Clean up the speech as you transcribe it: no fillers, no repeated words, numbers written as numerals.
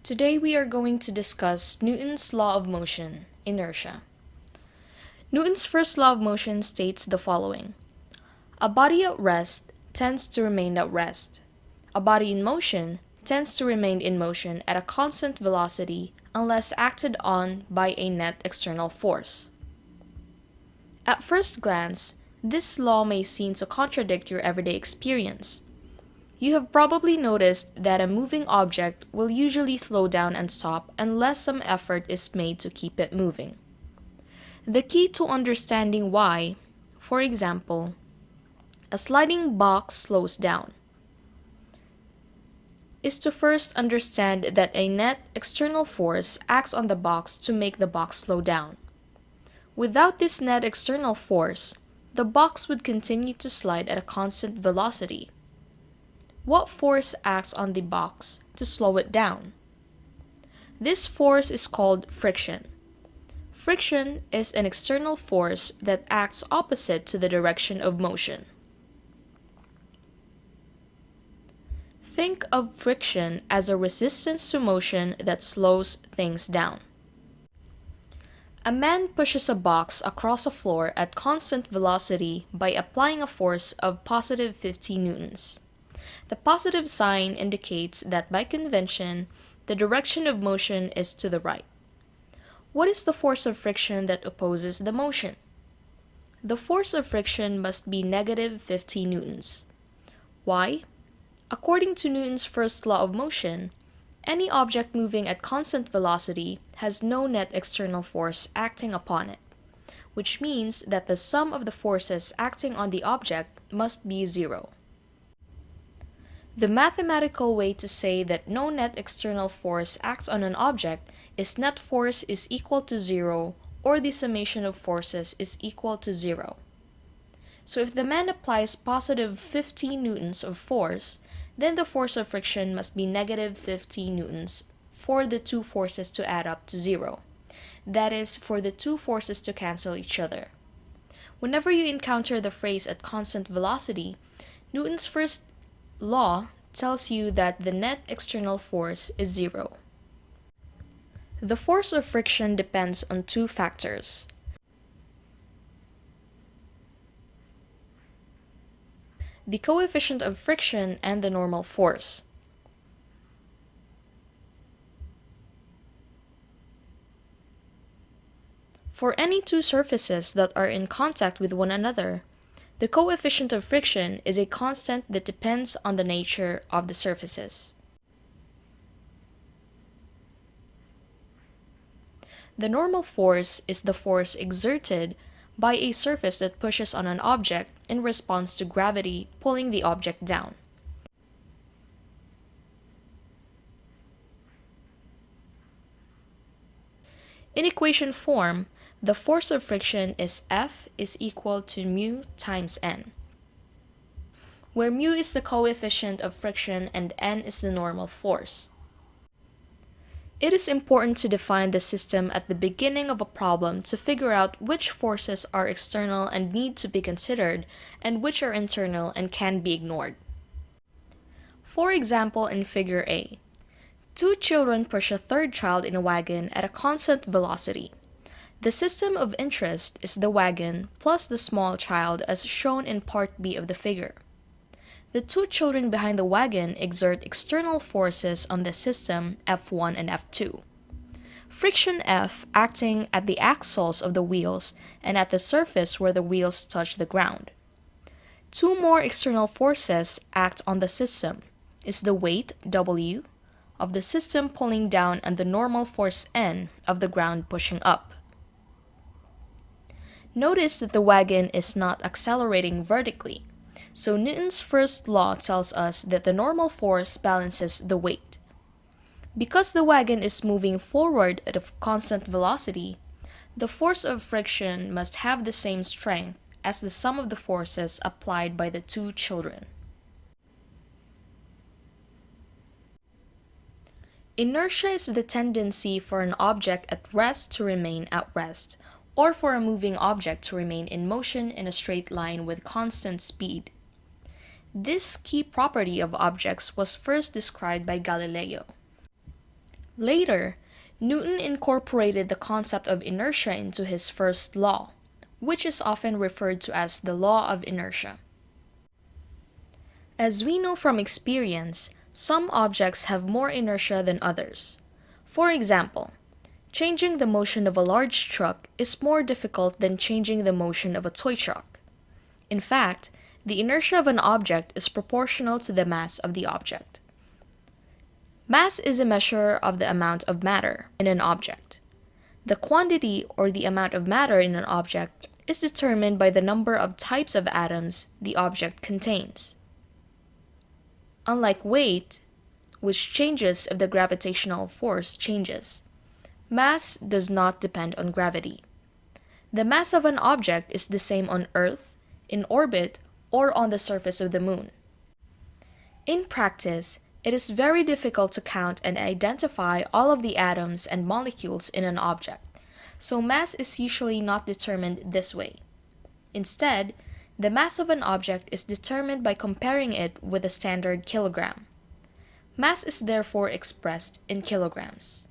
Today we are going to discuss Newton's law of motion, inertia. Newton's first law of motion states the following. A body at rest tends to remain at rest. A body in motion tends to remain in motion at a constant velocity unless acted on by a net external force. At first glance, this law may seem to contradict your everyday experience. You have probably noticed that a moving object will usually slow down and stop unless some effort is made to keep it moving. The key to understanding why, for example, a sliding box slows down, is to first understand that a net external force acts on the box to make the box slow down. Without this net external force, the box would continue to slide at a constant velocity. What force acts on the box to slow it down? This force is called friction. Friction is an external force that acts opposite to the direction of motion. Think of friction as a resistance to motion that slows things down. A man pushes a box across a floor at constant velocity by applying a force of positive 50 newtons. The positive sign indicates that by convention, the direction of motion is to the right. What is the force of friction that opposes the motion? The force of friction must be negative 50 newtons. Why? According to Newton's first law of motion, any object moving at constant velocity has no net external force acting upon it, which means that the sum of the forces acting on the object must be zero. The mathematical way to say that no net external force acts on an object is net force is equal to zero, or the summation of forces is equal to zero. So if the man applies positive 50 newtons of force, then the force of friction must be negative 50 newtons for the two forces to add up to zero. That is, for the two forces to cancel each other. Whenever you encounter the phrase at constant velocity, Newton's first law tells you that the net external force is zero. The force of friction depends on two factors: the coefficient of friction and the normal force. For any two surfaces that are in contact with one another, the coefficient of friction is a constant that depends on the nature of the surfaces. The normal force is the force exerted by a surface that pushes on an object in response to gravity pulling the object down. In equation form, the force of friction is F is equal to mu times N, where mu is the coefficient of friction and N is the normal force. It is important to define the system at the beginning of a problem to figure out which forces are external and need to be considered, and which are internal and can be ignored. For example, in Figure A, two children push a third child in a wagon at a constant velocity. The system of interest is the wagon plus the small child as shown in Part B of the figure. The two children behind the wagon exert external forces on the system F1 and F2. Friction F acting at the axles of the wheels and at the surface where the wheels touch the ground. Two more external forces act on the system is the weight W of the system pulling down and the normal force N of the ground pushing up. Notice that the wagon is not accelerating vertically. So Newton's first law tells us that the normal force balances the weight. Because the wagon is moving forward at a constant velocity, the force of friction must have the same strength as the sum of the forces applied by the two children. Inertia is the tendency for an object at rest to remain at rest, or for a moving object to remain in motion in a straight line with constant speed. This key property of objects was first described by Galileo. Later, Newton incorporated the concept of inertia into his first law, which is often referred to as the law of inertia. As we know from experience, some objects have more inertia than others. For example, changing the motion of a large truck is more difficult than changing the motion of a toy truck. In fact, the inertia of an object is proportional to the mass of the object. Mass is a measure of the amount of matter in an object. The quantity or the amount of matter in an object is determined by the number of types of atoms the object contains. Unlike weight, which changes if the gravitational force changes, mass does not depend on gravity. The mass of an object is the same on Earth, in orbit, or on the surface of the Moon. In practice, it is very difficult to count and identify all of the atoms and molecules in an object, so mass is usually not determined this way. Instead, the mass of an object is determined by comparing it with a standard kilogram. Mass is therefore expressed in kilograms.